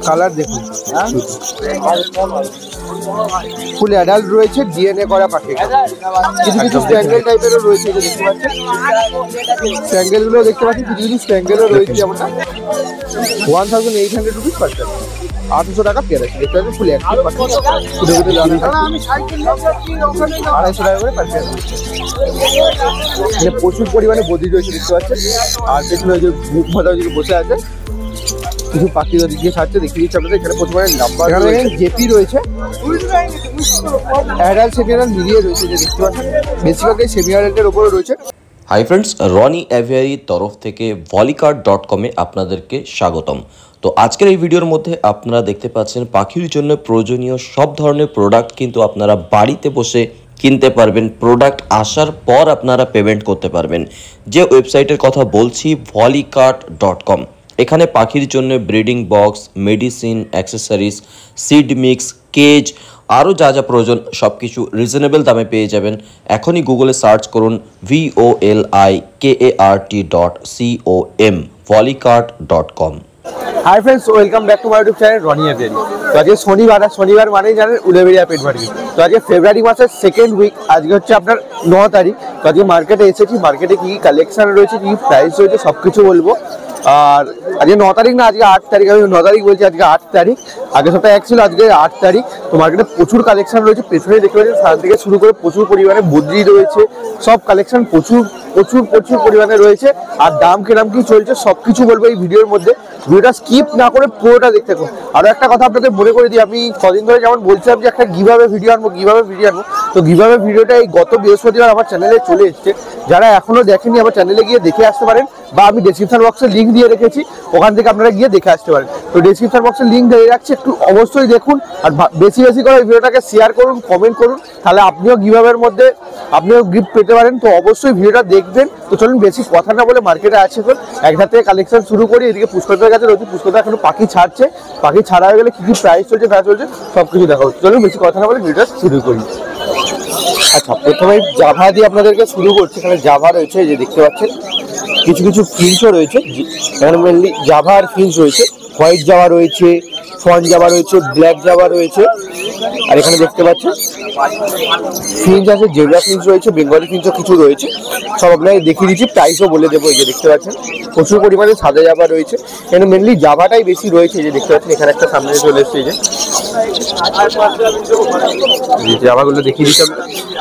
Colour দেখুন, full adult রয়েছে, DNA করা পাখি। কিছু কিছু স্ট্যাঙ্গেল টাইপেরও রয়েছে, দেখতে পাচ্ছেন স্ট্যাঙ্গেল গুলো দেখতে পাচ্ছেন, কিছু কিছু স্ট্যাঙ্গেলও রয়েছে। আমরা 1800 রুপিস পাচ্ছেন, 800 টাকা পেয়ার আছে। দেখতে পাচ্ছেন ফুল অ্যাক্টিভ পাখি, 250 টাকা করে পার পেয়ার। এখানে প্রচুর পরিমাণে বদ্রি রয়েছে দেখতে পাচ্ছেন। আর পেছনে যে মুখ ভাজা বসে আছে, কিছু পাখি দিকে ছাড়ছে, দেখিয়ে দিচ্ছি আপনাদের। এখানে প্রচুর পরিমাণে নাম্বার, এখানে জেপি রয়েছে, অ্যাডাল্ট সেমি অ্যাডাল্ট মিলিয়ে রয়েছে, যে দেখতে পাচ্ছেন বেশিরভাগই সেমি অ্যাডাল্টের ওপরে রয়েছে। হাই ফ্রেন্ডস, রনি অ্যাভিয়ারির তরফ থেকে volicart.com-এ আপনাদেরকে স্বাগতম। তো আজকের এই ভিডিওর মধ্যে আপনারা দেখতে পাচ্ছেন পাখির জন্য প্রয়োজনীয় সব ধরনের প্রোডাক্ট কিন্তু আপনারা বাড়িতে বসে কিনতে পারবেন। প্রোডাক্ট আসার পর আপনারা পেমেন্ট করতে পারবেন। যে ওয়েবসাইটের কথা বলছি volicart.com। এখানে পাখির জন্য breeding box, medicine, accessories, seed mix, cage, আরও যা যা প্রয়োজন সব কিছু রিজনেবল দামে পেয়ে যাবেন। এখনই গুগলে সার্চ করুন volikart.com, volicart.com। Hi friends, welcome back to my YouTube channel Roni Aviary. তো আজকে শনিবার, আর শনিবার মানেই জানেন উলেবেড়িয়া পেট মার্কেট। তো আজকে ফেব্রুয়ারি মাসের সেকেন্ড উইক, আজকে হচ্ছে আপনার 9 তারিখ। তো আজকে মার্কেটে এসেছি, মার্কেটে কী কী কালেকশন রয়েছে, কী কী প্রাইস রয়েছে সব কিছু বলবো। আর আজকে 9 তারিখ না, আজকে 8 তারিখ। আমি 9 তারিখ বলছি, আজকে 8 তারিখ। আগের সপ্তাহে 1 ছিল, আজকে 8 তারিখ। তো মার্কেটে প্রচুর কালেকশন রয়েছে, পেছনে দেখতে পাচ্ছেন সান থেকে শুরু করে প্রচুর পরিমাণে বদ্রি রয়েছে, সব কালেকশন প্রচুর প্রচুর প্রচুর পরিমাণে রয়েছে। আর দাম কিরাম কি চলছে সব কিছু বলবো এই ভিডিওর মধ্যে। ভিডিওটা স্কিপ না করে পুরোটা দেখতে থাকুন। আরও একটা কথা আপনাদের মনে করে দিই, আমি কদিন ধরে যেমন বলছিলাম যে একটা গিভঅ্যাওয়ে ভিডিও আনবো, তো গিভঅ্যাওয়ে ভিডিওটা এই গত বৃহস্পতিবার আমার চ্যানেলে চলে এসছে। যারা এখনো দেখেনি আমার চ্যানেলে গিয়ে দেখে আসতে পারেন, বা আমি ডেসক্রিপশন বক্সে লিঙ্ক দিয়ে রেখেছি, ওখান থেকে আপনারা গিয়ে দেখে আসতে পারেন। তো ডেসক্রিপশন বক্সে লিঙ্ক দিয়ে রাখছি, একটু অবশ্যই দেখুন। আর বেশি বেশি করে ভিডিওটাকে শেয়ার করুন, কমেন্ট করুন, তাহলে আপনিও গিভঅ্যাওয়ের মধ্যে আপনিও গিফট পেতে পারেন। তো অবশ্যই ভিডিওটা দেখবেন। তো চলুন বেশি কথা না বলে মার্কেটে আছে তো একটা থেকে কালেকশন শুরু করি। এদিকে পুষ্করদার কাছে রয়েছে, পুষ্করদা এখন পাখি ছাড়ছে, পাখি ছাড়া হয়ে গেলে কী কী প্রাইস চলছে না চলছে সব কিছু দেখাবো। চলুন বেশি কথা না বলে ভিডিওটা শুরু করি। আচ্ছা, প্রথমে জাভা দিয়ে আপনাদেরকে শুরু করছি। এখানে জাভা রয়েছে, যে দেখতে পাচ্ছেন কিছু কিছু ফিঞ্চও রয়েছে। এখানে মেনলি জাভা আর ফিঞ্চ রয়েছে, হোয়াইট জাভা রয়েছে, ফন জাভা রয়েছে, ব্ল্যাক জাভা রয়েছে। আর এখানে দেখতে পাচ্ছেন ফিঞ্চ আছে, জেব্রা ফিঞ্চ রয়েছে, বেঙ্গলি ফিঞ্চও কিছু রয়েছে। সব আপনাকে দেখিয়ে দিচ্ছি, প্রাইসও বলে দেবো। এই যে দেখতে পাচ্ছেন প্রচুর পরিমাণে সাদা জাভা রয়েছে। এখানে মেনলি জাভাটাই বেশি রয়েছে, যে দেখতে পাচ্ছেন এখানে একটা সামনে চলে এসছে। এই যে জাভাগুলো দেখিয়ে দিচ্ছি।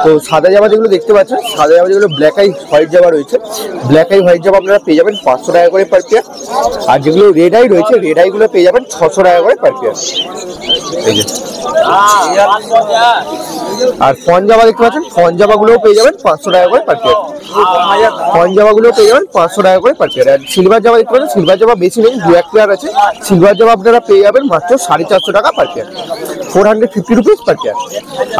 তো সাদা জাভা যেগুলো দেখতে পাচ্ছেন, সাদা জাভা যেগুলো ব্ল্যাক আই হোয়াইট জাভা রয়েছে, ব্ল্যাক আই হোয়াইট জাভা আপনারা পেয়ে যাবেন 500 টাকা করে পার পেয়ার। আর যেগুলো রেড আই রয়েছে, রেড আইগুলো পেয়ে যাবেন 600 টাকা করে পার পেয়ার। এই যে আর ফন জাভা দেখতে পাচ্ছেন, ফন জাভাগুলোও পেয়ে যাবেন 500 টাকা করে পার পেয়ার। ফন জাভাগুলোও পেয়ে যাবেন 500 টাকা করে পার পেয়ার। আর সিলভার জাভা দেখতে পাচ্ছেন, সিলভার জাভা বেশি নেই, 2-1 পেয়ার আছে। সিলভার জাভা আপনারা পেয়ে যাবেন মাত্র 450 টাকা per pair, 450 rupees per pair.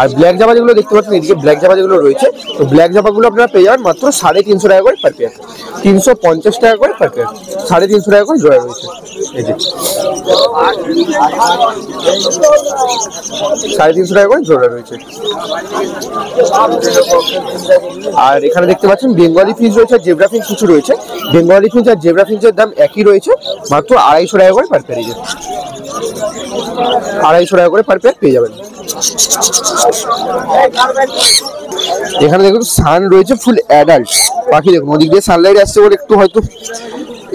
আর ব্ল্যাক জাভা যেগুলো দেখতে পাচ্ছেন, এদিকে ব্ল্যাক জাভা যেগুলো রয়েছে, তো ব্ল্যাক জাভাগুলো আপনারা পেয়ে যাবেন মাত্র 350 টাকা করে পার পেয়ার, 350 টাকা করে পার পেয়ার, 350 টাকা করে জোড়া রয়েছে। এই যে 350 টাকা করে জোড়া রয়েছে। আর এখানে দেখতে পাচ্ছেন বেঙ্গলি ফিঞ্চ রয়েছে, আর জেব্রা ফিঞ্চ কিছু রয়েছে। বেঙ্গলি ফিঞ্চ আর জেব্রা ফিঞ্চের দাম একই রয়েছে, মাত্র 250 টাকা করে পার পেয়ার। 250 টাকা করে পার পেয়ার পেয়ে যাবেন। এখানে দেখুন সান রয়েছে, ফুল অ্যাডাল্ট পাখি। দেখুন ওদিক দিয়ে সানলাইট আসছে বলে একটু হয়তো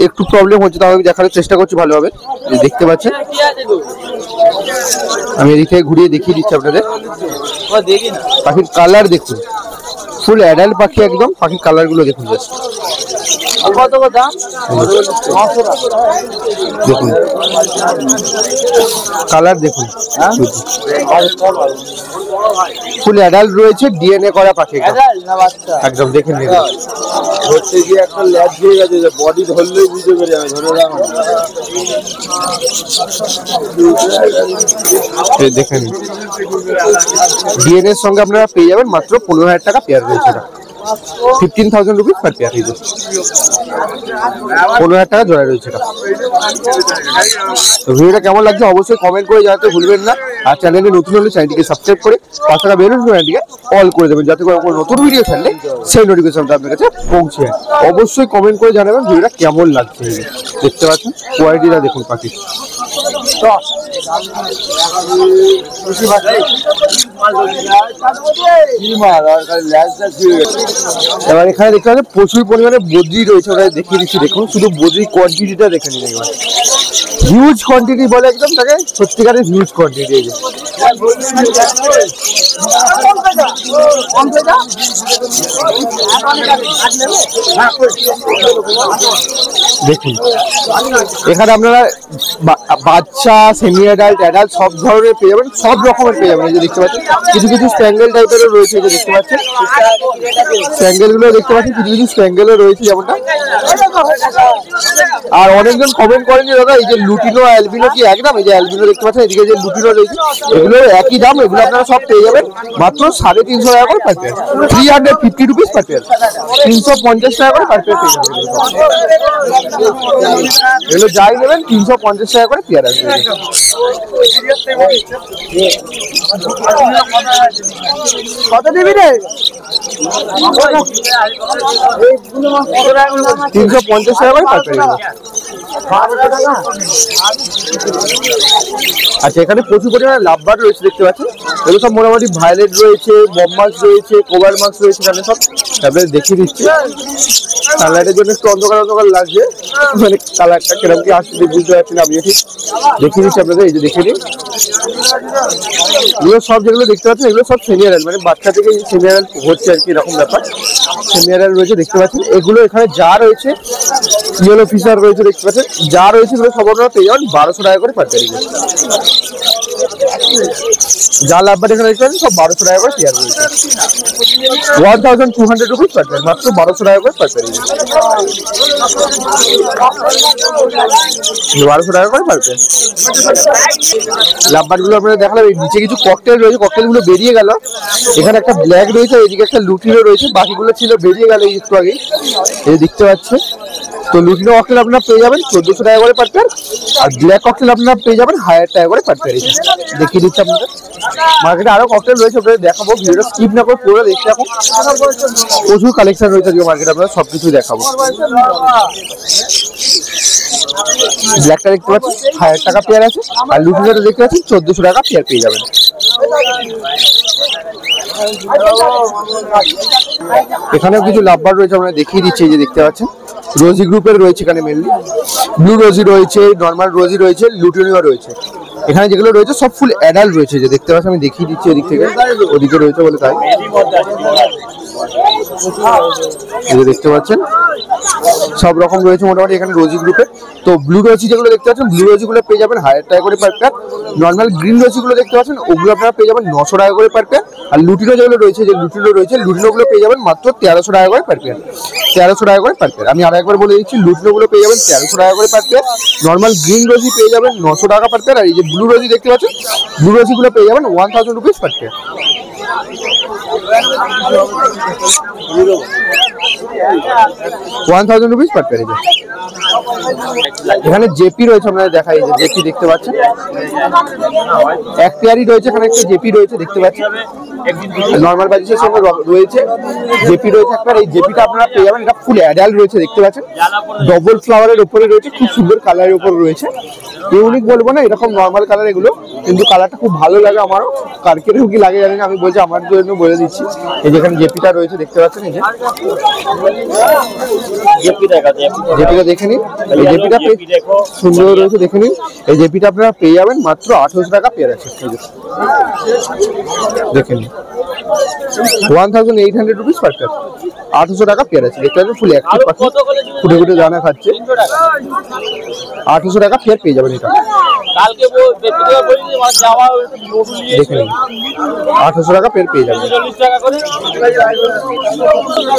একটু প্রবলেম হচ্ছে, তাও আমি দেখানোর চেষ্টা করছি ভালোভাবে। দেখতে পাচ্ছেন, আমি এদিক থেকে ঘুরিয়ে দেখিয়ে দিচ্ছি আপনাদের। পাখির কালার দেখুন, ফুল অ্যাডাল্ট পাখি একদম। পাখির কালার গুলো দেখুন জাস্ট, দেখুন কালার দেখুন, ফুল অ্যাডাল্ট রয়েছে, ডিএনএ করা পাখি একদম। দেখেন ধরতে গিয়ে একটা ল্যাব দিয়ে গেছে, বডি ধরলেই বুঝতে পেরে যাবে, ধরে রাখো। দেখেন ডিএনএর সঙ্গে আপনারা পেয়ে যাবেন মাত্র 15,000 টাকা পেয়ার রয়েছে। 15,000 রুপিস পার পেয়ার। 15,000 টাকা জোড়া রয়েছে এটা। তো ভিডিওটা কেমন লাগছে অবশ্যই কমেন্ট করে জানাতে ভুলবেন না। আর চ্যানেলে নতুন হলে চ্যানেলটিকে সাবস্ক্রাইব করে পাশে থাকা বেল আইকনটিকে অল করে দেবেন, যাতে করে কোনো নতুন ভিডিও ছাড়লে সেই নোটিফিকেশনটা আপনার কাছে পৌঁছে যায়। অবশ্যই কমেন্ট করে জানাবেন ভিডিওটা কেমন লাগছে। দেখতে পাচ্ছেন কোয়ালিটিটা দেখুন পাখি। এবার এখানে দেখতে পাচ্ছেন প্রচুর পরিমাণে বদ্রি রয়েছে, ওরা দেখিয়ে দিচ্ছি দেখুন। শুধু বদ্রির কোয়ান্টিটিটা দেখে নিন একবার। হিউজ কোয়ান্টিটি বলে একদম, তাকে সত্যিকারের হিউজ কোয়ান্টিটি। এই যে দেখুন এখানে আপনারা বাচ্চা, সেমি অ্যাডাল্ট, অ্যাডাল্ট সব ধরনের পেয়ে যাবেন, সব রকমের পেয়ে যাবেন। এই যে দেখতে পাচ্ছেন কিছু কিছু স্প্যাঙ্গেল টাইপেরও রয়েছে, এই যে দেখতে পাচ্ছেন স্প্যাঙ্গেল গুলো দেখতে পাচ্ছেন, কিছু কিছু স্প্যাঙ্গেলও রয়েছে যেমনটা। আর অনেকজন কমেন্ট করেন যে দাদা এই যে লুটিনো অ্যালবিনো কি একদম, এই যে অ্যালবিনো দেখতে পাচ্ছেন, এদিকে যে লুটিনো রয়েছে এগুলো একই দাম। এগুলো আপনারা সব পেয়ে যাবেন মাত্র 350 টাকা করে per pair, 350 rupees per pair, 350 টাকা করে পার পেয়ার পেয়ে যাবেন। এগুলো যাই নেবেন 350 টাকা করে পেয়ার আসবে। কত দিবি রে? 350 টাকা করে পার পেয়ার। আচ্ছা এখানে প্রচুর পরিমাণে লাভবার্ড রয়েছে দেখতে পাচ্ছেন। এগুলো সব মোটামুটি ভায়োলেট রয়েছে, বম্বাস রয়েছে, কোবার মাছ রয়েছে এখানে সব। তারপরে দেখিয়ে দিচ্ছি, সানলাইটের জন্য একটু অন্ধকার অন্ধকার লাগছে, মানে কালারটা কিরকম কি আসছে বুঝতে পারছি না আমি। ঠিক দেখিয়ে দিচ্ছি আপনাদের, এই যে দেখে নিন। এগুলো সব যেগুলো দেখতে পাচ্ছেন এগুলো সব সেমিয়ারাল, মানে বাচ্চা থেকে সেমিয়ারাল হচ্ছে আর কি, এরকম ব্যাপার। সেমিয়ারাল রয়েছে দেখতে পাচ্ছেন। এগুলো এখানে যা রয়েছে ইয়েলো ফিশার রয়েছে দেখতে পাচ্ছেন, যা রয়েছে এগুলো সব আপনারা পেয়ে যাবেন 1200 টাকা করে পার পেয়ার। যা লাভবার্ড এখানে দেখতে পাচ্ছেন সব 1200 টাকা করে পেয়ার রয়েছে। 1200 রুপিস পার পেয়ার, মাত্র 1200 টাকা করে পার পেয়ার। 1200 টাকা করে পার পেয়ার। লাভবার্ড গুলো আপনারা দেখালাম। এই নিচে কিছু ককটেল রয়েছে, ককটেল গুলো বেরিয়ে গেল। এখানে একটা ব্ল্যাক রয়েছে, এদিকে একটা লুটিনো রয়েছে, বাকিগুলো ছিল বেরিয়ে গেল এই একটু আগে, এই দেখতে পাচ্ছেন। তো লুটিনো ককটেল আপনারা পেয়ে যাবেন 1400 টাকা করে পার পেয়ার, আর ব্ল্যাক ককটেল আপনারা পেয়ে যাবেন 1000 টাকা করে পার পেয়ার। দেখিয়ে দিচ্ছি আপনাদের। মার্কেটে আরো ককটেল রয়েছে, ওটা দেখাবো। ভিডিওটা স্কিপ না করে পুরো দেখতে থাকুন। প্রচুর কালেকশন রয়েছে আজকে মার্কেটে, আপনারা সবকিছু দেখাবো। ব্ল্যাকটা দেখতে পাচ্ছেন 1000 টাকা পেয়ার আছে, আর লুটিনোটা দেখতে পাচ্ছেন 1400 টাকা পেয়ার পেয়ে যাবেন। এখানেও কিছু লাভবার্ড রয়েছে, আমরা দেখিয়ে দিচ্ছি। এই যে দেখতে পাচ্ছেন রোজি গ্রুপের রয়েছে এখানে, মেনলি ব্লু রোজি রয়েছে, নর্মাল রোজি রয়েছে, লুটিনো রয়েছে। এখানে যেগুলো রয়েছে সব ফুল অ্যাডাল্ট রয়েছে, যে দেখতে পাচ্ছেন। আমি দেখিয়ে দিচ্ছি ওদিক থেকে, ওদিকে রয়েছে বলে তাই। এই যে দেখতে পাচ্ছেন সব রকম রয়েছে মোটামুটি এখানে রোজি গ্রুপে। তো ব্লু রোজি যেগুলো দেখতে পাচ্ছেন, ব্লু রোজি গুলো পেয়ে যাবেন 1000 টাকা করে পার পেয়ার। নর্মাল গ্রিন রোজি গুলো দেখতে পাচ্ছেন, ওগুলো আপনারা পেয়ে যাবেন 900 টাকা করে পার পেয়ার। আর লুটিনো যেগুলো রয়েছে, যে লুটিনো রয়েছে, লুটিনো গুলো পেয়ে যাবেন মাত্র 1300 টাকা করে পার পেয়ার, 1300 টাকা করে পার পেয়ার। আমি আর একবার বলে দিচ্ছি, লুটিনো গুলো পেয়ে যাবেন 1300 টাকা করে পার পেয়ার। নর্মাল গ্রিন রোজি পেয়ে যাবেন 900 টাকা পার পেয়ার। আর এই যে ব্লু রোজি দেখতে পাচ্ছেন, ব্লু রোজি গুলো পেয়ে যাবেন 1000 rupees per pair. 1000 rupees per pair. এখানে জেপি রয়েছে, আপনারা দেখাই। এই যে জেপি দেখতে পাচ্ছেন, এক পেয়ারই রয়েছে এখানে, একটা জেপি রয়েছে দেখতে পাচ্ছেন। নর্মাল বাজিসের সঙ্গে রয়েছে জেপি রয়েছে একটা। এই জেপিটা আপনারা পেয়ে যাবেন, এটা ফুল অ্যাডাল্ট রয়েছে দেখতে পাচ্ছেন। ডবল ফ্লাওয়ারের উপরে রয়েছে, খুব সুন্দর কালারের উপর রয়েছে। ইউনিক বলবো না, এরকম নর্মাল কালার এগুলো, কিন্তু কালারটা খুব ভালো লাগে আমারও। কারকেরও কি লাগে জানি না, আমি বলছি আমার জন্য বলে দিচ্ছি। এই যেখানে জেপিটা রয়েছে দেখতে পাচ্ছেন, এই যে জেপিটা দেখে নিন। এই জেপিটা সুন্দর রয়েছে, দেখে নিন। এই জেপিটা আপনারা পেয়ে যাবেন মাত্র 800 টাকা পেয়ার আছে, দেখে নিন। 1800 রুপিস পার পেয়ার, 800 টাকা পেয়ার আছে। দেখতে পাচ্ছেন ফুল অ্যাক্টিভ পাখি, ফুটে ফুটে দানা খাচ্ছে। 800 টাকা পেয়ার পেয়ে যাবেন এটা। দেখে নিন 800 টাকা পেয়ার পেয়ে যাবেন।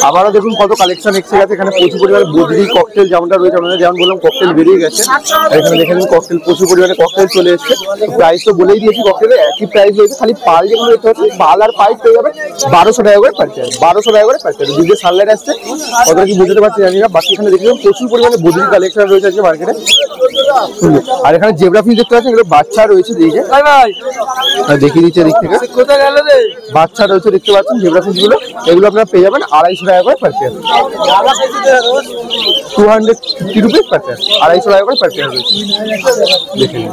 আবারও দেখুন কত কালেকশন এসে গেছে এখানে, প্রচুর পরিমাণে বদ্রি ককটেল যেমনটা রয়েছে আপনারা যেমন বললাম ককটেল বেরিয়ে গেছে, আর এখানে দেখে নিন ককটেল প্রচুর পরিমাণে ককটেল চলে এসছে। প্রাইস তো বলেই দিয়েছি, ককটেলের একই প্রাইস রয়েছে, খালি পাল যেগুলো দেখতে পাচ্ছেন পাল আর পাইপ পেয়ে যাবে 1200 টাকা করে পার পেয়ার, 1200 টাকা করে পার পেয়ার। দুধের সানলাইট আসছে, কতটা কি বুঝতে পারছি জানি না। বাকি এখানে দেখলাম প্রচুর পরিমাণে বদ্রি কালেকশন রয়েছে আজকে মার্কেটে। আর এখানে জেব্রা ফিশ দেখতে পাচ্ছেন, এগুলো বাচ্চা রয়েছে, দিকে দেখিয়ে দিচ্ছে দিক থেকে বাচ্চা রয়েছে দেখতে পাচ্ছেন জেব্রা ফিশ গুলো। এগুলো আপনারা পেয়ে যাবেন 250 টাকা করে per pair, 250 rupees per pair, 250 টাকা করে পার পেয়ার রয়েছে। দেখে নিন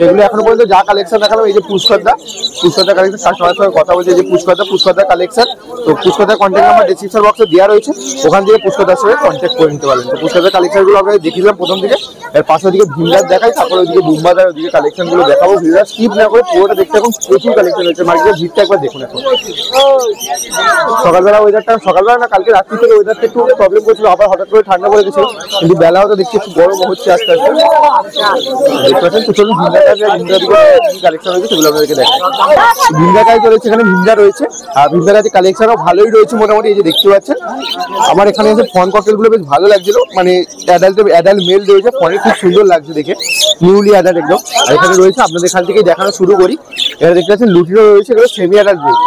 এগুলো এখনো পর্যন্ত যা কালেকশন দেখালাম, এই যে পুষ্করদা কালেকশন, কাস্টমারের সঙ্গে কথা বলছে যে পুষ্করদা কালেকশন। তো পুষ্করদার কন্ট্যাক্ট নাম্বার ডেসক্রিপশন বক্সে দেওয়া রয়েছে, ওখান থেকে পুষ্করদার সঙ্গে কন্ট্যাক্ট করে নিতে পারবেন। তো পুষ্করদার কালেকশন গুলো আপনাদের দেখিয়ে দিলাম প্রথম দিকে, এর পাশের দিকে ভিন্ডার দেখাই, তারপরে ওইদিকে বুম্বাদার ওইদিকে কালেকশন গুলো দেখাবো। ভিডিওটা স্কিপ না করে পুরোটা দেখতে, এখন প্রচুর কালেকশন হয়েছে মার্কেটের, ভিড়টা একবার দেখুন। এখন সকালবেলা না কালকে রাত্রি থেকে ওয়েদারটা একটু প্রবলেম করছিল, আবার হঠাৎ করে ঠান্ডা পড়ে গেছিল, কিন্তু বেলাও তো দেখছি একটু গরম হচ্ছে আস্তে আস্তে, দেখতে পাচ্ছেন। তো চলুন ভিন্ডার কালেকশন হয়েছে সেগুলো আপনাদেরকে দেখাই। ভিন্ডার কাজ রয়েছে, এখানে ভিন্ডার রয়েছে, আর ভিন্ডার কাছে কালেকশনও ভালোই রয়েছে মোটামুটি। এই যে দেখতে পাচ্ছেন আমার এখানে এসে ফন ককটেল গুলো বেশ ভালো লাগছিল, মানে অ্যাডাল্ট মেল রয়েছে, ফনে খুব সুন্দর লাগছে দেখে, নিউলি অ্যাডাল্ট একদম। আর এখানে রয়েছে আপনাদের এখান থেকেই দেখানো শুরু করি। এখানে দেখতে পাচ্ছেন লুটিনো রয়েছে, এগুলো সেমি অ্যাডাল্ট রয়েছে,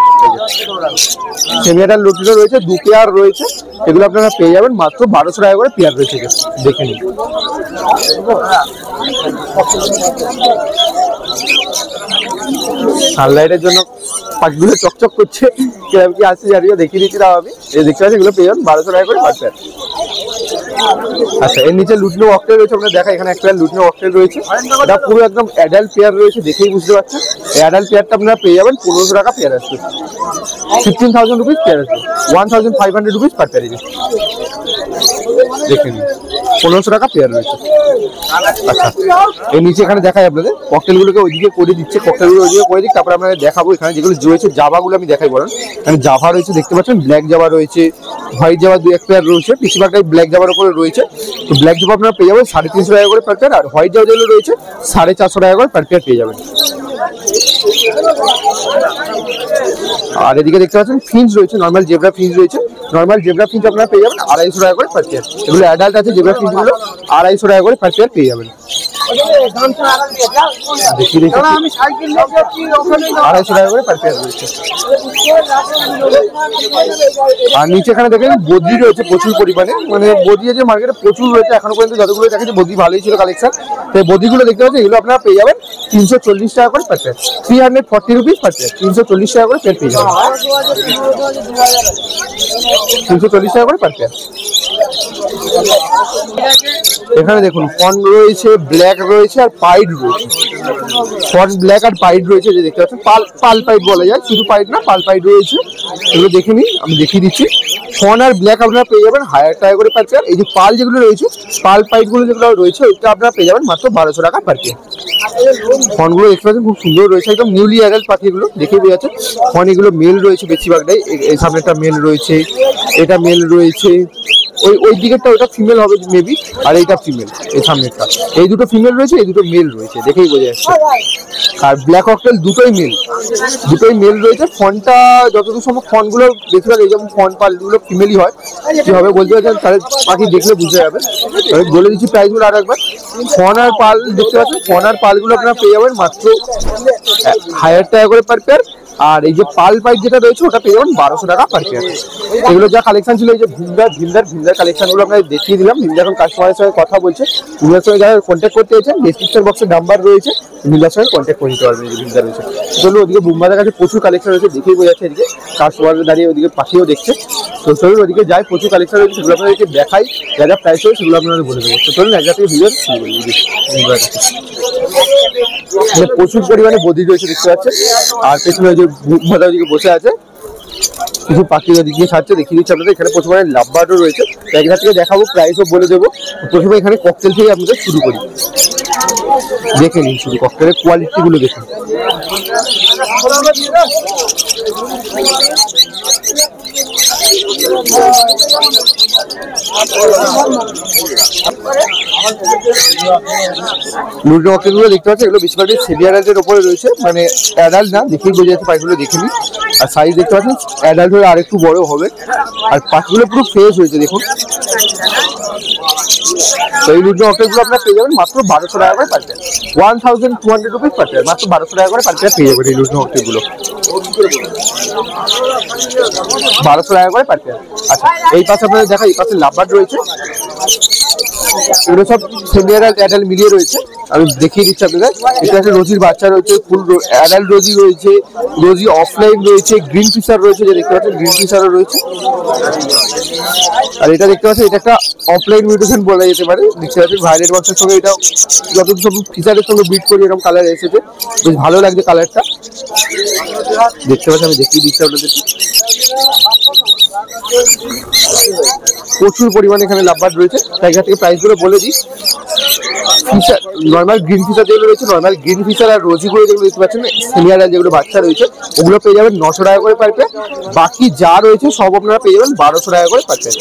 সেমি অ্যাডাল্ট লুটিনো রয়েছে, 2 পেয়ার রয়েছে। এগুলো আপনারা পেয়ে যাবেন মাত্র 1200 টাকা করে পেয়ার রয়েছে, দেখে নিন। সানলাইটের জন্য পাখিগুলো চকচক করছে, কিরকম কি আসছে জানিও, দেখিয়ে দিচ্ছি তাও আমি। এই দেখতে পাচ্ছি এগুলো পেয়ে যাবেন 1200 টাকা করে পার পেয়ার। আচ্ছা, এর নিচে লুটিনো অক্টেল রয়েছে, আপনারা দেখা এখানে একটা লুটিনো অক্টেল রয়েছে, এটা পুরো একদম অ্যাডাল্ট পেয়ার রয়েছে, দেখেই বুঝতে পারছেন। অ্যাডাল্ট পেয়ারটা আপনারা পেয়ে যাবেন 1500 টাকা পেয়ার আসবে, 15,000 রুপিস পেয়ার আসবে, 1500 রুপিস পার পেয়ার। দেখে নিন 1500 টাকা পেয়ার রয়েছে। আচ্ছা, এর নিচে এখানে দেখাই আপনাদের ককটেল গুলোকে ওইদিকে করে দিচ্ছে, ককটেল গুলো ওইদিকে করে দিক, তারপরে আপনাদের দেখাবো এখানে যেগুলো রয়েছে জাভাগুলো আমি দেখাই বলেন। এখানে জাভা রয়েছে দেখতে পাচ্ছেন, ব্ল্যাক জাভা রয়েছে, হোয়াইট জাভা 2-1 পেয়ার রয়েছে, বেশিরভাগটাই ব্ল্যাক জাভার উপরে রয়েছে। তো ব্ল্যাক জাভা আপনারা পেয়ে যাবেন 350 টাকা করে পার পেয়ার, আর হোয়াইট জাভা যেগুলো রয়েছে 450 টাকা করে পার পেয়ার পেয়ে যাবেন। আর এদিকে দেখতে পাচ্ছেন ফিঞ্চ রয়েছে, নর্মাল জেব্রা ফিঞ্চ রয়েছে, নর্মাল জেব্রা ফিঞ্চ আপনারা পেয়ে যাবেন 250 টাকা করে পার পেয়ার। এগুলো অ্যাডাল্ট আছে জেব্রা ফিঞ্চ গুলো, 250 টাকা করে পার পেয়ার পেয়ে যাবেন। দেখিয়ে দেখি 250 টাকা করে পার পেয়ার রয়েছে। আর নিচে এখানে দেখেন বদ্রি রয়েছে প্রচুর পরিমাণে, মানে বদ্রি আছে মার্কেটে প্রচুর রয়েছে, এখনো পর্যন্ত যতগুলো দেখেছি বদ্রি ভালোই ছিল কালেকশন। তো বদ্রিগুলো দেখতে পাচ্ছেন, এগুলো আপনারা পেয়ে যাবেন 340 টাকা করে per pair, 340 rupees per pair, 340 টাকা করে পেয়ার পেয়ে যাবেন, 340 টাকা করে পার পেয়ার। এখানে দেখুন ফন রয়েছে, ব্ল্যাক রয়েছে, আর পাইড রয়েছে, ফন ব্ল্যাক আর পাইড রয়েছে, যে দেখতে পাচ্ছেন পাল পাইড বলা যায়, শুধু পাইড না পাল পাইড রয়েছে। এগুলো দেখে নিন, আমি দেখিয়ে দিচ্ছি। ফন আর ব্ল্যাক আপনারা পেয়ে যাবেন 1000 টাকা করে পার পেয়ার। এই যে পাল যেগুলো রয়েছে, পাল পাইড গুলো যেগুলো রয়েছে, ওইটা আপনারা পেয়ে যাবেন মাত্র 1200 টাকা পার পেয়ার। ফনগুলো দেখতে পাচ্ছেন খুব সুন্দর রয়েছে, একদম নিউলি অ্যাডাল্ট পাখিগুলো দেখেই বোঝা যাচ্ছে। ফন এগুলো মেল রয়েছে বেশিরভাগটাই, এই সামনেটা মেল রয়েছে, এটা মেল রয়েছে, ওই দিকেরটা ওটা ফিমেল হবে মেবি, আর এইটা ফিমেল, এই সামনেরটা। এই দুটো ফিমেল রয়েছে, এই দুটো মেল রয়েছে, দেখেই বোঝা যাচ্ছে। আর ব্ল্যাক অক্টেল দুটোই মেল রয়েছে। ফনটা যতদূর সম্ভব ফনগুলো বেশিরভাগ এই যেমন ফন পালগুলো ফিমেলই হয়, কি হবে বলতে পারছেন, তাদের পাখি দেখলে বুঝে যাবে। বলে দিচ্ছি প্রাইসগুলো আর একবার। ফন আর পাল দেখতে পাচ্ছেন, ফন আর পালগুলো আপনারা পেয়ে যাবেন মাত্র 1000 টাকা করে পার পেয়ার। আর এই যে পাল পাইপ যেটা রয়েছে ওটা পেয়ে যাবেন 1200 টাকা পার পেয়ার। এগুলো যা কালেকশন ছিল, এই যে ভিন্ডার কালেকশনগুলো আপনাদের দেখিয়ে দিলাম। ভিন্ডার এখন কাস্টমারের সঙ্গে কথা বলছে, ভিন্ডার সঙ্গে যারা কন্ট্যাক্ট করতে চাইছেন ডেসক্রিপশন বক্সে নাম্বার রয়েছে, ভিন্ডার সঙ্গে কন্ট্যাক্ট করে নিতে পারবেন। ভিন্ডার রয়েছে চলুন, ওদিকে বুম্বাদের কাছে প্রচুর কালেকশন রয়েছে, দেখেই বোঝা যাচ্ছে। এদিকে কাস্টমার দাঁড়িয়ে ওদিকে পাখিও দেখছে। তো চলুন ওদিকে যাই, প্রচুর কালেকশন রয়েছে, সেগুলো আপনাদেরকে দেখাই, যা যা প্রাইস রয়েছে সেগুলো আপনারা বলে দেবো। তো চলুন একসাথে ভিডিও শুরু করি। প্রচুর পরিমাণে বদ্রি রয়েছে দেখতে পাচ্ছেন, আর পেছনে ওই যে বুম্বাদা ওদিকে বসে আছে, কিছু পাখি ওদিকে ছাড়ছে, দেখিয়ে দিচ্ছি আপনাদের। এখানে প্রচুর পরিমাণে লাভবার্ডও রয়েছে, একসাথে থেকে দেখাবো, প্রাইসও বলে দেবো। প্রথমে এখানে ককটেল থেকে আপনাদের শুরু করি, দেখে নিন শুধু ককটেলের কোয়ালিটিগুলো দেখুন। লুটিনো অক্টেলগুলো দেখতে পাচ্ছি, এগুলো বেশিরভাগই সেমিয়ারের উপরে রয়েছে, মানে অ্যাডাল্ট না, দেখেই বোঝা যাচ্ছে পাখিগুলো দেখেনি। আর সাইজ দেখতে পাচ্ছেন অ্যাডাল্ট হয়ে আরেকটু বড় হবে। আর পাখিগুলো পুরো ফ্রেশ হয়েছে দেখুন। তো এই লুটিনো অক্টেলগুলো আপনারা পেয়ে যাবেন মাত্র 1200 টাকা করে per pair, 1200 rupees per pair, মাত্র 1200 টাকা করে পার পেয়ার পেয়ে যাবেন এই লুটিনো অক্টেলগুলো, 1200 টাকা করে পার পেয়ার। আচ্ছা, এই পাশে আপনাদের দেখা, এই পাশে লাভবার্ড রয়েছে, এগুলো সব সেমিয়ার আর অ্যাডাল্ট মিলিয়ে রয়েছে। আমি দেখিয়ে দিচ্ছি আপনাদের। এটা একটা রোজির বাচ্চা রয়েছে, ফুল অ্যাডাল্ট রোজি রয়েছে, রোজি অফলাইন রয়েছে, গ্রিন ফিশার রয়েছে, যে দেখতে পাচ্ছেন গ্রিন ফিশারও রয়েছে। আর এটা দেখতে পাচ্ছেন, এটা একটা অফলাইন মিউটেশন বলা যেতে পারে। দেখতে পাচ্ছেন ভায়োলেট বক্সের সঙ্গে এটা যতটুকু সব ফিশারের সঙ্গে বিট করে এরকম কালার এসেছে, বেশ ভালো লাগছে কালারটা। দেখতে পাচ্ছেন, আমি দেখিয়ে দিচ্ছি আপনাদের। প্রচুর পরিমাণে এখানে লাভবার্ড রয়েছে, তাই এখান থেকে প্রাইসগুলো বলে দিই। ফিশার নর্মাল গ্রিন ফিশার যেগুলো রয়েছে, নর্মাল গ্রিন ফিশার আর রোজিগুলো যেগুলো দেখতে পাচ্ছেন সিনিয়র যেগুলো বাচ্চা রয়েছে, ওগুলো পেয়ে যাবেন 900 টাকা করে পার পেয়ার। বাকি যা রয়েছে সব আপনারা পেয়ে যাবেন 1200 টাকা করে পার পেয়ার।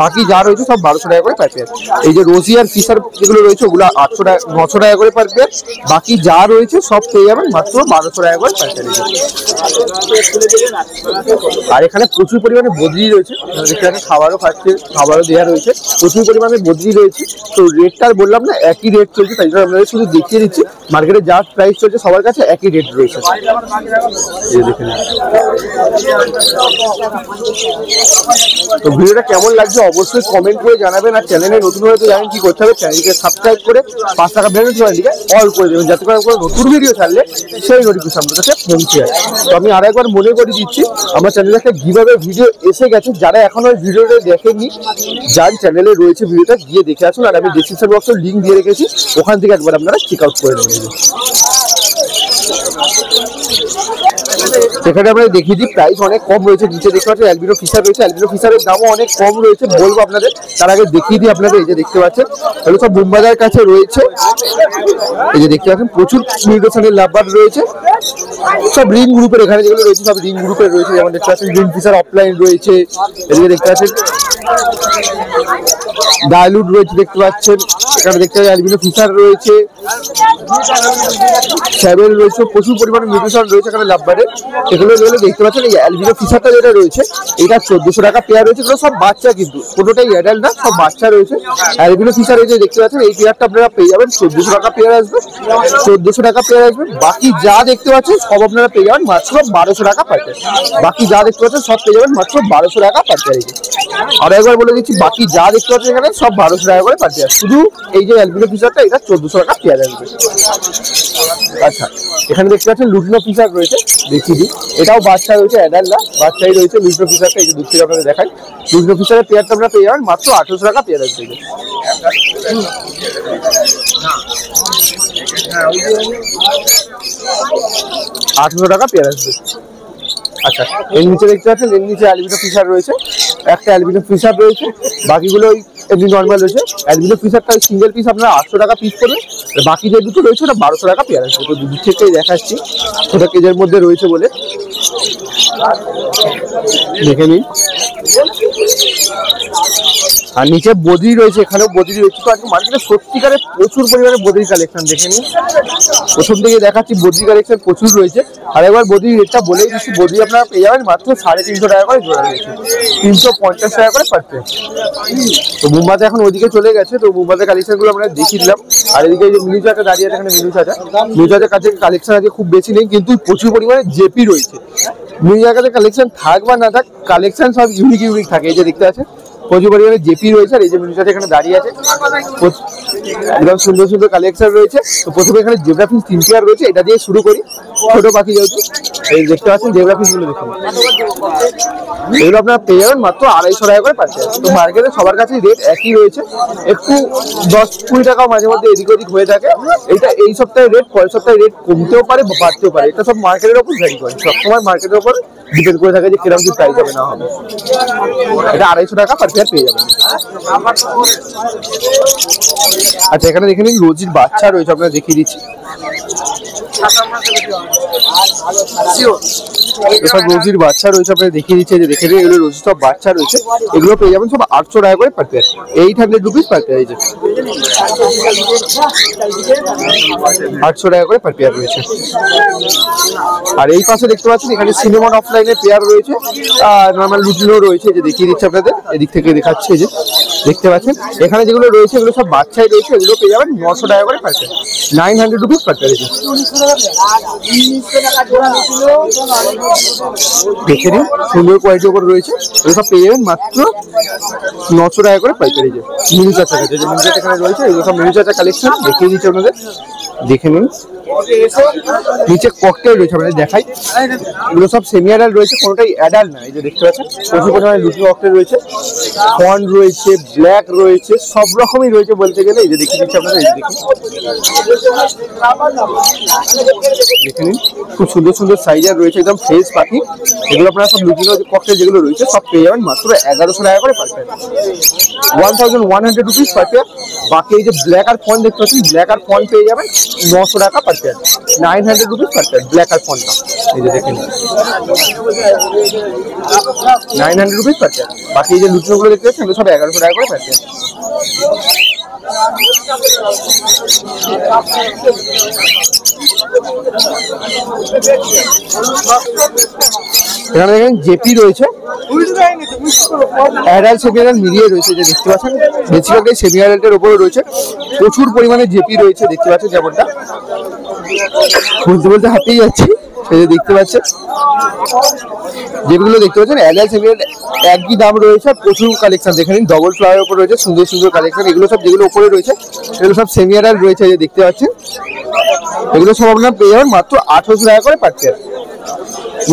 বাকি যা রয়েছে সব 1200 টাকা করে পার পেয়ার। এই যে রোজি আর ফিশার যেগুলো রয়েছে ওগুলো 800 টাকা 900 টাকা করে পার পেয়ার। বাকি যা রয়েছে সব পেয়ে যাবেন মাত্র 1200 টাকা করে পার পেয়ার। আর এখানে প্রচুর পরিমাণে বদ্রি রয়েছে, এখানে খাবারও খাচ্ছে, খাবারও দেওয়া রয়েছে, প্রচুর পরিমাণে বদ্রি রয়েছে। তো রেটটা বললাম না, একই রেট চলছে, তাই জন্য আপনাদের শুধু দেখিয়ে দিচ্ছি। মার্কেটে যা প্রাইস চলছে সবার কাছে একই রেট রয়েছে। দেখে নিন। তো ভিডিওটা কেমন লাগছে অবশ্যই কমেন্ট করে জানাবেন। আর চ্যানেলে নতুন হলে তো জানেন কি করতে হবে, চ্যানেলকে সাবস্ক্রাইব করে 5 টাকা বেলন চ্যানেলটিকে অল করে দেবেন, যাতে করে কোনো নতুন ভিডিও ছাড়লে সেই নোটিফিকেশন আপনার কাছে পৌঁছে যায়। তো আমি আর একবার মনে করে দিচ্ছি, আমার চ্যানেলে একটা গিভঅ্যাওয়ে ভিডিও এসে গেছে, যারা এখনো ভিডিওটা দেখেননি, যার চ্যানেলে রয়েছে ভিডিওটা গিয়ে দেখে আসুন। আর আমি ডেসক্রিপশন বক্সে লিঙ্ক দিয়ে রেখেছি, ওখান থেকে একবার আপনারা চেক আউট করে নেবেন। সেখানে আমরা দেখিয়ে দিই প্রাইস অনেক কম রয়েছে। নিচে দেখতে পাচ্ছেন অ্যালবিনো ফিশার রয়েছে, অ্যালবিনো ফিশারের দামও অনেক কম রয়েছে, বলবো আপনাদের। তার আগে দেখিয়ে দিই আপনাদের, এই যে দেখতে পাচ্ছেন এগুলো সব মুম্বাইয়ের কাছে রয়েছে। এই যে দেখতে পাচ্ছেন প্রচুর মিউটেশনের লাভবার্ড রয়েছে, সব রিং গ্রুপের এখানে যেগুলো রয়েছে সব রিং গ্রুপের রয়েছে। যেমন দেখতে পাচ্ছেন গ্রিন ফিশার অফলাইন রয়েছে, এদিকে দেখতে পাচ্ছেন ডায়লুট রয়েছে, দেখতে পাচ্ছেন এখানে দেখতে পাচ্ছেন অ্যালবিনো ফিশার রয়েছে, স্যাবেল রয়েছে, প্রচুর পরিমাণে মিউটেশন রয়েছে এখানে লাভবার্ডের। এগুলো যেগুলো দেখতে পাচ্ছেন, এই অ্যালবিনো ফিশারটা যেটা রয়েছে এটা 1400 টাকা পেয়ার রয়েছে। এগুলো সব বাচ্চা, কিন্তু কোনোটাই অ্যাডাল্ট না, সব বাচ্চা রয়েছে। অ্যালবিনো ফিশার এই যে দেখতে পাচ্ছেন এই পেয়ারটা আপনারা পেয়ে যাবেন 1400 টাকা পেয়ার আসবে, 1400 টাকা পেয়ার আসবে। বাকি যা দেখতে পাচ্ছেন সব আপনারা পেয়ে যাবেন মাত্র 1200 টাকা পার পেয়ার। বাকি যা দেখতে পাচ্ছেন সব পেয়ে যাবেন মাত্র 1200 টাকা পার পেয়ার। আর একবার বলে দিচ্ছি, বাকি যা দেখতে পাচ্ছেন এখানে সব 1200 টাকা করে পার পেয়ার। শুধু এই যে অ্যালবিনো ফিশারটা এটা 1400 টাকা পেয়ার আসবে। আচ্ছা, এখানে দেখতে পাচ্ছেন লুটিনো ফিশার রয়েছে, দেখিয়ে দিই। এটাও বাচ্চা রয়েছে, অ্যাডাল্ট না, বাচ্চাই রয়েছে লুটিনো ফিশারটা। এই যে দূর থেকে আপনাদের দেখাই, লুটিনো ফিশারের পেয়ারটা আপনারা পেয়ে যাবেন মাত্র 1800 টাকা পেয়ার আসবে। 1800 টাকা পেয়ার আসবে। আচ্ছা, এর নিচে দেখতে পাচ্ছেন, এর নিচে অ্যালবিনো ফিশার রয়েছে, একটা অ্যালবিনো ফিশার রয়েছে, বাকিগুলো এমনি নর্মাল রয়েছে। অ্যালবিনো ফিশারটা সিঙ্গেল পিস আপনারা 800 টাকা পিস করবেন, বাকি যে দুটো রয়েছে ওটা 1200 টাকা পেয়ার আসবে। তো দুদিক থেকেই দেখাচ্ছি, ছোটো কেজের মধ্যে রয়েছে বলে দেখে নিন। আর নিচে বদ্রি রয়েছে, এখানেও বদ্রি রয়েছে। তো আজকে মার্কেটে সত্যিকারে প্রচুর পরিমাণে বদ্রির কালেকশন দেখে নিন। প্রথম থেকে দেখাচ্ছি বদ্রি কালেকশন প্রচুর রয়েছে। আর একবার বদ্রির রেটটা বলেই দিচ্ছি, বদ্রি আপনারা পেয়ে যাবেন মাত্র 350 টাকা করে জোড়া রয়েছে, 350 টাকা করে পার পেয়ার। তো মুম্বাইতে এখন ওইদিকে চলে গেছে, তো মুম্বাইতে কালেকশনগুলো আমরা দেখিয়ে দিলাম। আর এদিকে যে মিনু চাচা দাঁড়িয়ে আছে, এখানে মিনু চাচার কাছে কালেকশন আছে খুব বেশি নেই, কিন্তু প্রচুর পরিমাণে জেপি রয়েছে। মিনু চাচার কাছে কালেকশন থাক বা না থাক, কালেকশন সব ইউনিক থাকে। এই যে দেখতে আছে প্রচুর পরিমাণে জেপি রয়েছে। আর এই যে মিনু চাচা এখানে দাঁড়িয়ে আছে, একদম সুন্দর সুন্দর কালেকশন রয়েছে। তো প্রথমে এখানে জেব্রা ফিশ 3 পেয়ার রয়েছে, এটা দিয়ে শুরু করি। ছোট পাখি যেহেতু, এই দেখতে পাচ্ছেন জেব্রা ফিশগুলো দেখুন, এগুলো আপনারা পেয়ে যাবেন মাত্র 250 টাকা করে পার পেয়ার। তো মার্কেটে সবার কাছে রেট একই রয়েছে, একটু 10-20 টাকাও মাঝে মধ্যে এদিক ওদিক হয়ে থাকে। এটা এই সপ্তাহে রেট, পরের সপ্তাহে রেট কমতেও পারে বা বাড়তেও পারে, এটা সব মার্কেটের উপর ভ্যারি করে, সবসময় মার্কেটের উপর ডিপেন্ড করে থাকে যে কিরকম কি প্রাইস হবে না হবে। এটা 250 টাকা পার পেয়ার পেয়ে যাবেন। আচ্ছা, এখানে দেখে নিন রোজির বাচ্চা রয়েছে, আপনারা দেখিয়ে দিচ্ছি। সব রোজির বাচ্চা রয়েছে, আপনাদের দেখিয়ে দিচ্ছে যে দেখে এগুলো রোজি সব বাচ্চা রয়েছে, এগুলো পেয়ে যাবেন সব 800 টাকা করে per pair, 800 rupees per pair. এই যে 800 টাকা করে পার পেয়ার রয়েছে। আর এই পাশে দেখতে পাচ্ছেন এখানে সিনেমন অফলাইনের পেয়ার রয়েছে, নর্মাল লুটিনো রয়েছে, যে দেখিয়ে দিচ্ছে আপনাদের, এদিক থেকে দেখাচ্ছে। যে দেখতে পাচ্ছেন এখানে যেগুলো রয়েছে এগুলো সব বাচ্চাই রয়েছে, এগুলো পেয়ে যাবেন 900 টাকা করে পার পেয়ার, 900 রুপিস পার পেয়ার। দেখে নিন সুন্দর কোয়ালিটির উপর রয়েছে, এগুলো সব পেয়ে যাবেন মাত্র 900 টাকা করে পাইকারি। যে মিনি চাচা যে মিনি চাচা এখানে রয়েছে, এগুলো সব মিনি চাচা কালেকশন দেখিয়ে দিচ্ছে আপনাদের, দেখে নিন। নিচে ককটেল রয়েছে, আপনাদের দেখাই, এগুলো সব সেমি অ্যাডাল্ট রয়েছে, কোনোটাই অ্যাডাল্ট না। এই যে দেখতে পাচ্ছেন প্রচুর পরিমাণে লুটি ককটেল রয়েছে, ফন রয়েছে, ব্ল্যাক রয়েছে, সব রকমই রয়েছে বলতে গেলে। এই যে দেখিয়ে দিচ্ছে আপনাদের, এই যে দেখে নিন খুব সুন্দর সুন্দর সাইজের রয়েছে, একদম ফ্রেশ পাখি। এগুলো আপনারা সব লুটিনো ককটেল যেগুলো রয়েছে সব পেয়ে যাবেন মাত্র 1100 টাকা করে per pair, 1100 rupees per pair. বাকি এই যে ব্ল্যাক আর ফন দেখতে পাচ্ছেন, ব্ল্যাক আর ফন পেয়ে যাবেন 900 টাকা per pair, 900 rupees per pair black আর ফনটা। এই যে দেখেন 900 রুপিস পার পেয়ার। বাকি এই যে লুটিনোগুলো দেখতে পাচ্ছেন এগুলো সব 1100 টাকা করে পার পেয়ার। এখানে দেখেন জেপি রয়েছে, অ্যাডাল্ট সেমি অ্যাডাল্ট মিলিয়ে রয়েছে, যে দেখতে পাচ্ছেন বেশিরভাগই সেমি অ্যাডাল্টের উপরে রয়েছে, প্রচুর পরিমাণে জেপি রয়েছে দেখতে পাচ্ছেন, যেমনটা বলতে বলতে হাঁপিয়ে যাচ্ছি। এই যে দেখতে পাচ্ছেন যেগুলো দেখতে পাচ্ছেন অ্যাডাল্ট সেমি অ্যাডাল্ট একই দাম রয়েছে, প্রচুর কালেকশন দেখে নিন, ডবল ফ্লাওয়ারের উপর রয়েছে সুন্দর সুন্দর কালেকশন। এগুলো সব যেগুলো উপরে রয়েছে এগুলো সব সেমি অ্যাডাল্ট রয়েছে, যে দেখতে পাচ্ছেন এগুলো সব আপনার পেয়ে যাবেন মাত্র 800 টাকা করে per pair,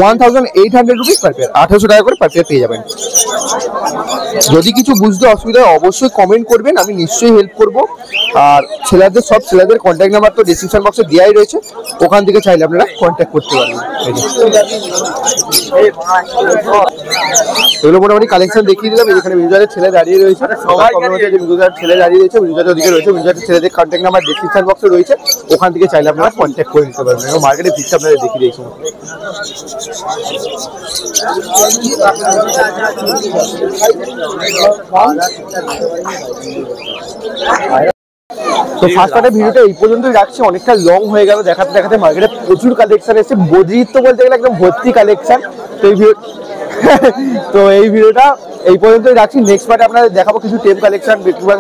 1800 rupees per pair, 800 টাকা করে পার পেয়ার পেয়ে যাবেন। যদি কিছু বুঝতে অসুবিধা হয় অবশ্যই কমেন্ট করবেন, আমি নিশ্চয়ই হেল্প করব। আর ছেলেদের সব ছেলেদের কন্ট্যাক্ট নাম্বার তো ডিসক্রিপশন বক্সে দেওয়াই রয়েছে, ওখান থেকে চাইলে আপনারা কন্ট্যাক্ট করতে পারবেন। এগুলো মোটামুটি কালেকশন দেখিয়ে দিলাম। এখানে মিউজারের ছেলে দাঁড়িয়ে রয়েছে, সবাই মিউজারের ছেলে দাঁড়িয়ে রয়েছে, মিউজারের ওদিকে রয়েছে, মিউজারের ছেলেদের কন্ট্যাক্ট নাম্বার ডিসক্রিপশন বক্সে রয়েছে, ওখান থেকে চাইলে আপনারা কন্ট্যাক্ট করে নিতে পারবেন। এবং মার্কেটের ভিড়টা আপনাদের দেখিয়ে দিয়েছি। তো ফার্স্ট পার্টের ভিডিওটা এই পর্যন্তই রাখছি, অনেকটা লং হয়ে গেল দেখাতে দেখাতে। মার্কেটে প্রচুর কালেকশন এসেছে, বদ্রিত বলতে গেলে একদম ভর্তি কালেকশন। তো এই ভিডিওটা এই পর্যন্তই রাখছি। নেক্সট পার্টে আপনাদের দেখাবো কিছু টেপ কালেকশন,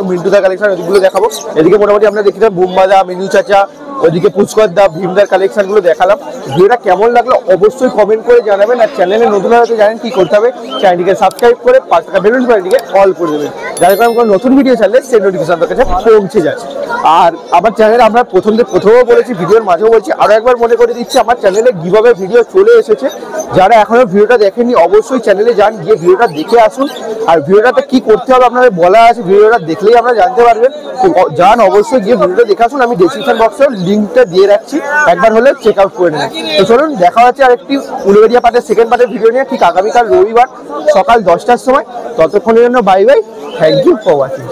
মিন্টুদার কালেকশন, ওইগুলো দেখাবো। এদিকে মোটামুটি আপনারা দেখতে বুম্বাদা, মিনু চাচা, ওইদিকে পুষ্করদা, ভীমদার কালেকশনগুলো দেখালাম। ভিডিওটা কেমন লাগলো অবশ্যই কমেন্ট করে জানাবেন। আর চ্যানেলে নতুন হয়তো জানেন কি করতে হবে, চ্যানেলটিকে সাবস্ক্রাইব করে 5 টাকা বেলুন বাটনটিকে অল করে দেবেন, যার কারণে কোনো নতুন ভিডিও ছাড়লে সেই নোটিফিকেশন আপনার কাছে পৌঁছে যায়। আর আমার চ্যানেলে আমরা প্রথমেও বলেছি, ভিডিওর মাঝেও বলছি, আরও একবার মনে করে দিচ্ছি, আমার চ্যানেলে গিভঅ্যাওয়ে ভিডিও চলে এসেছে। যারা এখনো ভিডিওটা দেখেননি অবশ্যই চ্যানেলে যান, গিয়ে ভিডিওটা দেখে আসুন। আর ভিডিওটাতে কি করতে হবে আপনাদের বলা আছে, ভিডিওটা দেখলেই আপনারা জানতে পারবেন। তো যান অবশ্যই গিয়ে ভিডিওটা দেখে আসুন, আমি ডেসক্রিপশন বক্সেও লিঙ্কটা দিয়ে রাখছি, একবার হলে চেক আউট করে নেবেন। তো চলুন দেখা হচ্ছে আরেকটি উলুবেড়িয়া পার্টের সেকেন্ড পার্টের ভিডিও নিয়ে, ঠিক আগামীকাল রবিবার সকাল 10টার সময়। ততক্ষণের জন্য bye bye, thank you for watching.